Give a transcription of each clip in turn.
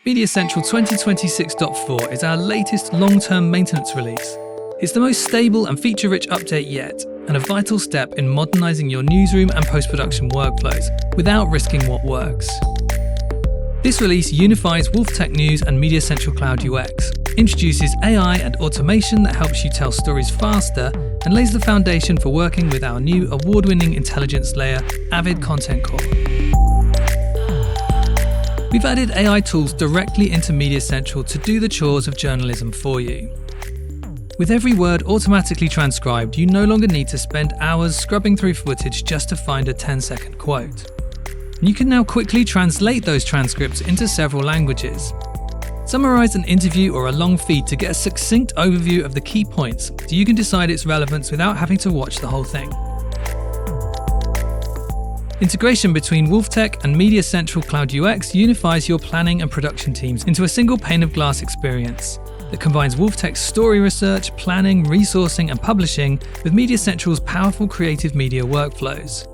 MediaCentral 2026.4 is our latest long-term maintenance release. It's the most stable and feature-rich update yet, and a vital step in modernizing your newsroom and post-production workflows without risking what works. This release unifies WolfTech News and MediaCentral Cloud UX, introduces AI and automation that helps you tell stories faster, and lays the foundation for working with our new award-winning intelligence layer, Avid Content Core. We've added AI tools directly into MediaCentral to do the chores of journalism for you. With every word automatically transcribed, you no longer need to spend hours scrubbing through footage just to find a 10-second quote. And you can now quickly translate those transcripts into several languages. Summarize an interview or a long feed to get a succinct overview of the key points, so you can decide its relevance without having to watch the whole thing. Integration between WolfTech and MediaCentral Cloud UX unifies your planning and production teams into a single pane of glass experience that combines WolfTech's story research, planning, resourcing, and publishing with MediaCentral's powerful creative media workflows.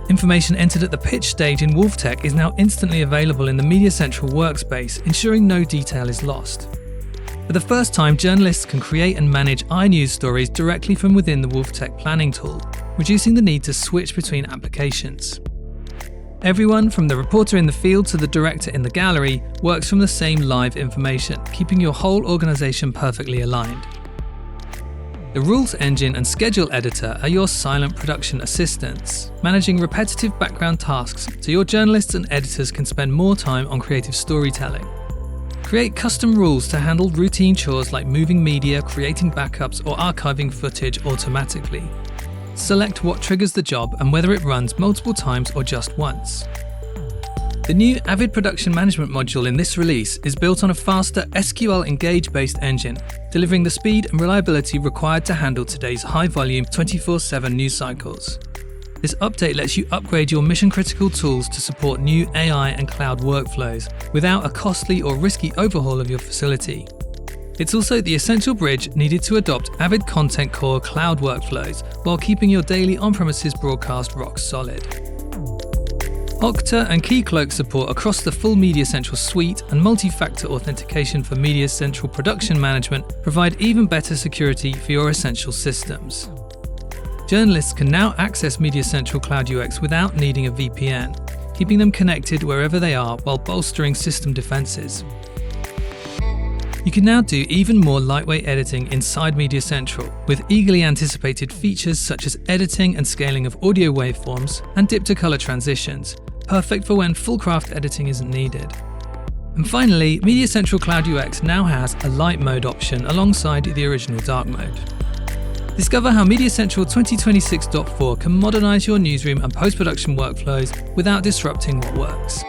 Information entered at the pitch stage in WolfTech is now instantly available in the MediaCentral workspace, ensuring no detail is lost. For the first time, journalists can create and manage iNews stories directly from within the WolfTech planning tool, reducing the need to switch between applications. Everyone, from the reporter in the field to the director in the gallery, works from the same live information, keeping your whole organisation perfectly aligned. The rules engine and schedule editor are your silent production assistants, managing repetitive background tasks so your journalists and editors can spend more time on creative storytelling. Create custom rules to handle routine chores like moving media, creating backups, or archiving footage automatically. Select what triggers the job and whether it runs multiple times or just once. The new Avid Production Management module in this release is built on a faster SQL Engage-based engine, delivering the speed and reliability required to handle today's high-volume 24/7 news cycles. This update lets you upgrade your mission-critical tools to support new AI and cloud workflows without a costly or risky overhaul of your facility. It's also the essential bridge needed to adopt Avid Content Core cloud workflows while keeping your daily on-premises broadcast rock solid. Okta and Keycloak support across the full MediaCentral suite and multi-factor authentication for MediaCentral production management provide even better security for your essential systems. Journalists can now access MediaCentral Cloud UX without needing a VPN, keeping them connected wherever they are while bolstering system defenses. You can now do even more lightweight editing inside MediaCentral, with eagerly anticipated features such as editing and scaling of audio waveforms and dip-to-color transitions, perfect for when full craft editing isn't needed. And finally, MediaCentral Cloud UX now has a light mode option alongside the original dark mode. Discover how MediaCentral 2026.4 can modernize your newsroom and post-production workflows without disrupting what works.